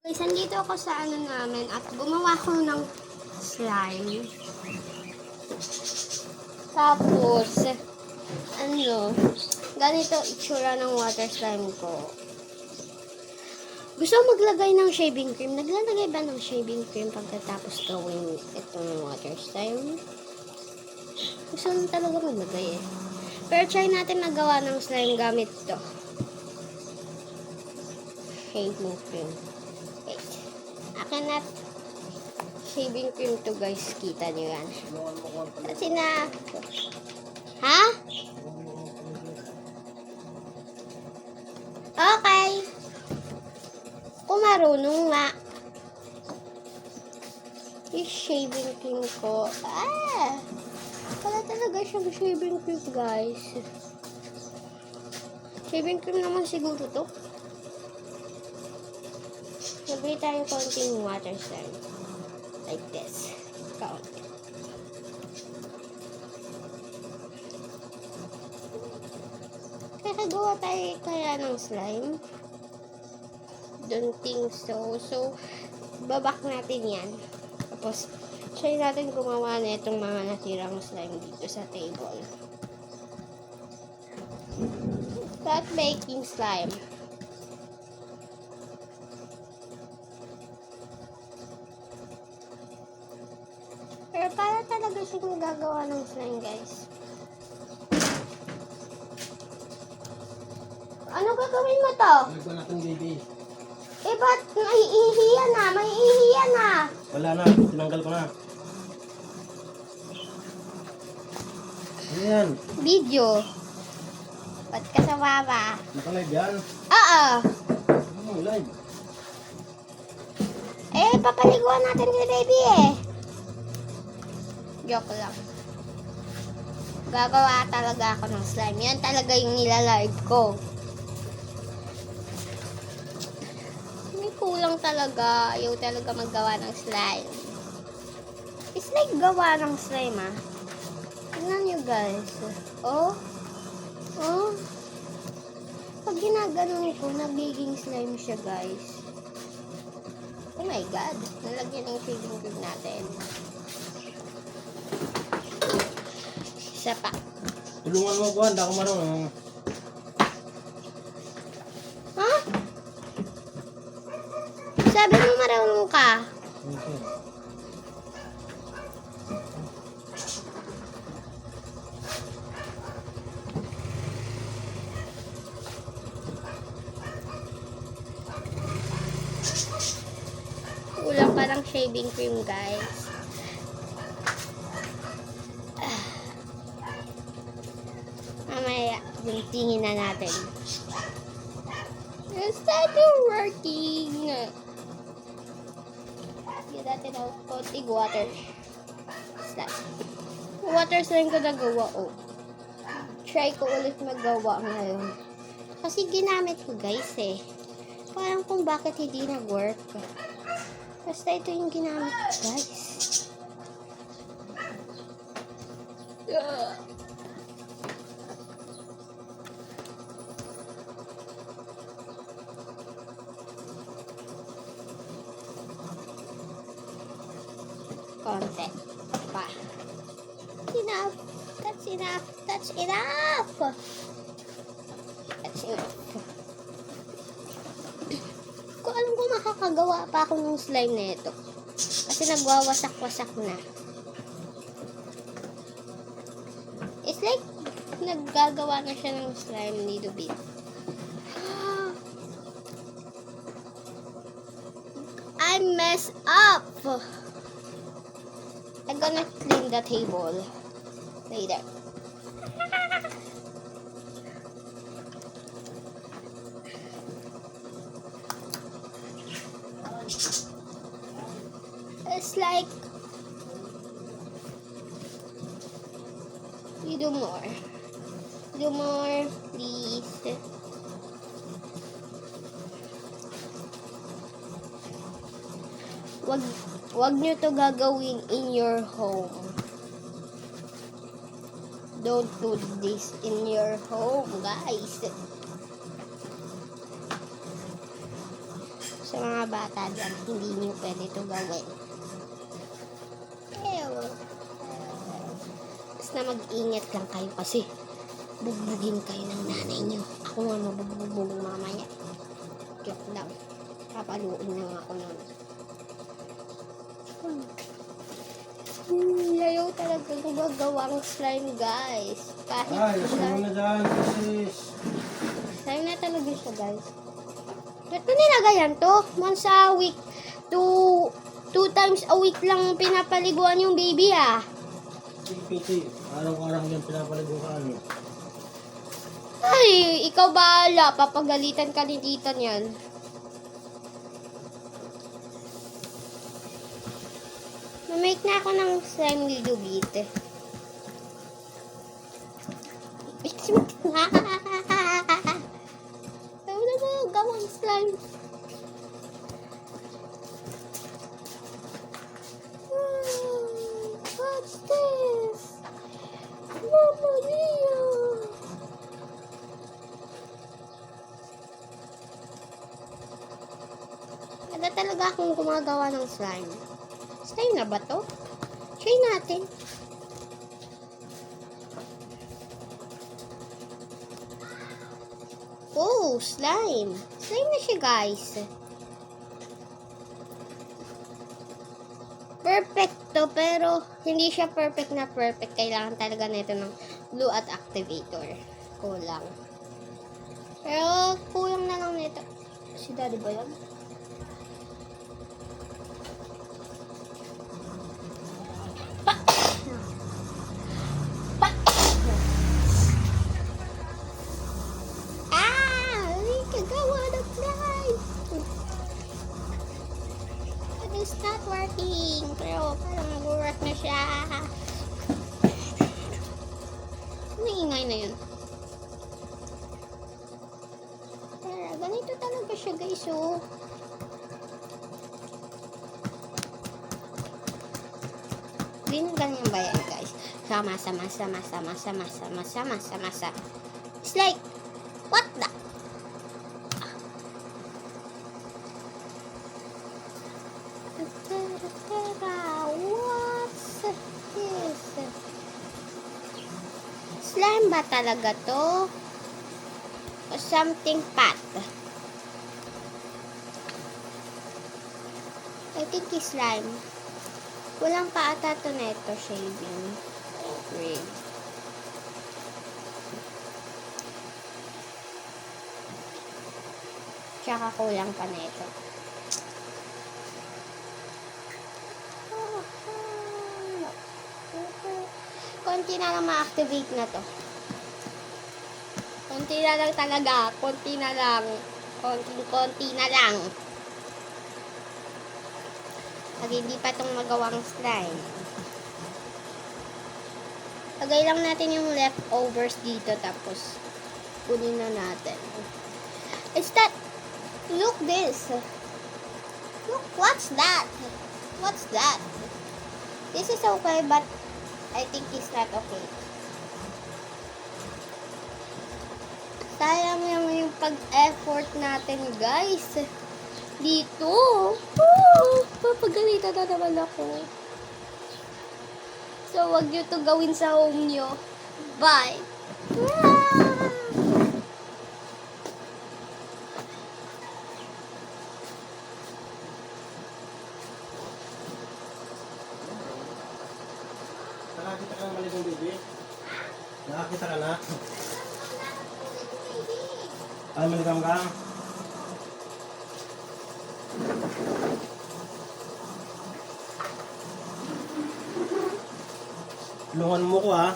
Guys, andito ako sa ano namin at gumawa ko ng slime. Tapos, ganito itsura ng water slime ko. Gusto ko maglagay ng shaving cream. Naglalagay ba ng shaving cream pagkatapos gawin itong water slime? Gusto ko talaga maglagay eh. Pero try natin magawa ng slime gamit to. Shaving cream. Wait. Akin na shaving cream to guys. Kita nyo yan. Kasi na... Ha? Okay. Kung marunong nga. Yung shaving cream ko. Wala talaga siyang shaving cream guys. Shaving cream naman siguro to. Sabi tayo konting water slime. Like this. Count. Kakagawa tayo kaya ng slime. Don't think so. So, babak natin yan. Tapos, try natin gumawa na itong mga natirang slime dito sa table. Start making slime. Pero para talaga siyang gagawa ng slime, guys. Ano gagawin mo to? Nagpa natin baby. Eh, ba't maiihiya na? Maiihiya na. Wala na, tinanggal ko na. Ano yan? Video. Ba't ka sa baba? Naka-live yan? Oo. Ano, live? Eh, papaliguan natin si baby eh. Joke lang. Gagawa talaga ako ng slime. Yan talaga yung nilalive ko. May kulang talaga. Ayaw talaga maggawa ng slime. It's like gawa ng slime ah. Tingnan nyo guys. Oh. Oh. Pag ginaganon ko, nagiging slime siya guys. Oh my god. Nalagyan ng shaving cream natin. Isa pa. Tulungan mo ko, hindi ako marunong. Ha? Sabi mo marunong ka. Okay. Kulang pa ng shaving cream guys. Mamaya, tingin na natin. Is that working? Get natin ng konting water. Slime. Water slime ko nagawa, oh. Try ko ulit magawa ngayon. Kasi ginamit ko, guys, eh. Parang kung bakit hindi nag-work. Basta ito yung ginamit ko, guys. Konti pa. Enough. That's enough. That's enough. That's enough. Kung alam ko makakagawa pa ako ng slime na ito. Kasi nagwawasak-wasak na. It's like naggagawa na siya ng slime little bit. I messed up. I'm gonna clean the table later. It's like you do more. Do more, please. Wag nyo to gagawin in your home. Don't do this in your home, guys. Sa mga bata dyan, hindi niyo pwede ito gawin. Ew. Basta mag-ingat lang kayo kasi bugbugin kayo ng nanay niyo. Ako nga mabugbog mamaya. Joke lang. Papaluin lang ako nun. Ayaw talaga gumagawang slime, guys. Kahit Ay, gusto mo na dyan, sis. slime na talaga siya, guys. Ba't ko nilagayan to? Once a week. Two times a week lang pinapaliguan yung baby, ah. Piti, araw-araw yung pinapaliguan. Ay, ikaw bahala. Papagalitan ka ni tita niyan. Mamake na ako ng slime little bit. Tayo na ba gawang slime? What's this? Mamma mia! Kada talaga akong gumagawa ng slime. Slime na ba to? Try natin. Oh, slime. Slime na siya, guys. Perfect to, pero hindi siya perfect na perfect. Kailangan talaga nito ng glue at activator. Kulang. Pero, kulang na lang nito. Si daddy ba yun? It's not working. Pero parang nag-work na siya. Ano ingay na yun? Pero ganito talaga siya, guys. Oh. Ganyan ba yan, guys? Sama. It's like, what the? What's this? Slime ba talaga to? O something pat? I think it's slime. Kulang pa ata to neto shaving cream. Tsaka kulang pa neto. Konti na lang ma-activate na to. Konti na lang talaga. Konti na lang. Konti na lang. Pag hindi pa itong magawang slime. Lagay lang natin yung leftovers dito. Tapos, kunin na natin. Is that? Look this. Look, what's that? What's that? This is okay, but I think it's not okay. Sayang naman yung pag-effort natin, guys. Dito. Papagalitan na naman ako. So, wag nyo to gawin sa home nyo. Bye. Nakakita ka ng maligong baby? Nakakita ka na? Ay, maligang ka? Tulungan mo ko, ha?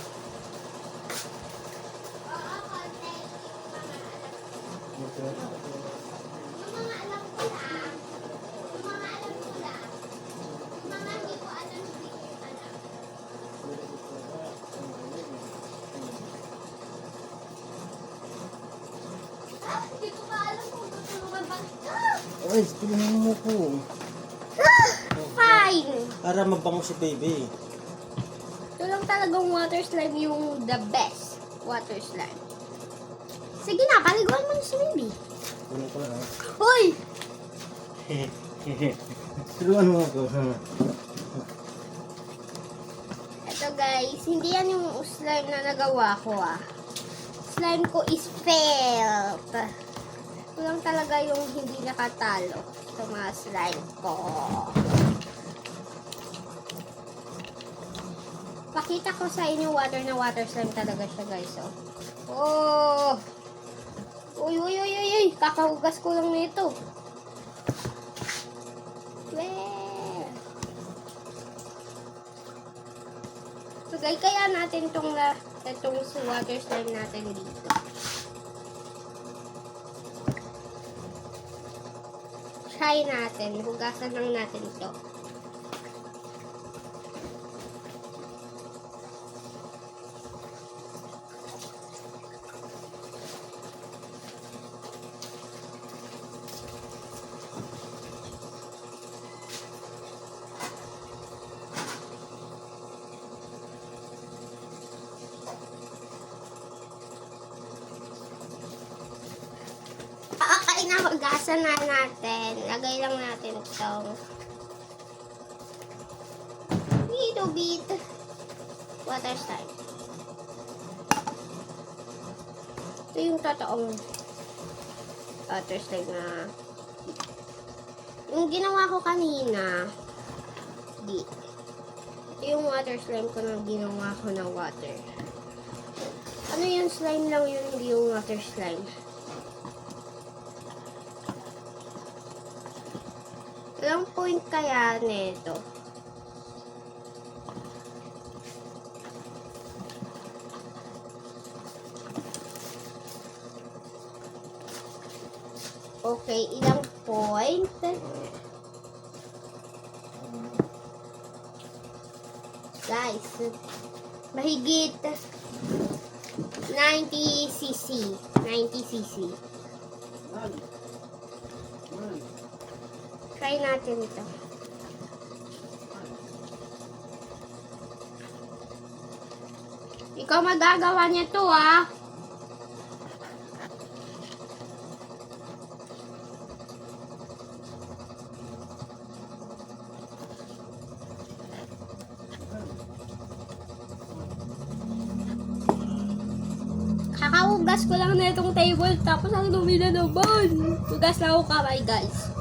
Ay, tulungan mo ko. Fine. Para mabango si baby. Ito lang talagang water slime yung the best water slime. Sige na, paliguan mo na si baby. Kunin ko lang, ha? Hoy! Tulungan mo ako. Ito guys, hindi yan yung slime na nagawa ko ah. Slime ko is failed. Ito lang talaga yung hindi nakatalo sa mga slime ko. Pakita ko sa inyo water na water slime talaga siya guys oh. Oh! Uy, uy, uy, uy, uy! Kakahugas ko lang nito. Weh! So guys, kaya natin itong water slime natin dito. Try natin. Hugasan lang natin ito. Okay na, hugasan na natin. Lagay lang natin itong little bit water slime. Ito yung totoong water slime na yung ginawa ko kanina. Ito yung water slime ko na ginawa ko na water. Ano yung slime lang yun, hindi yung water slime. Ilang point kaya nito? Okay, ilang point? Guys, mahigit 90 cc. 90 cc. Try natin ito. Ikaw magagawa niya to ah. Kakahugas ko lang na itong table tapos ang dumi na naman. Hugas na ako kamay guys.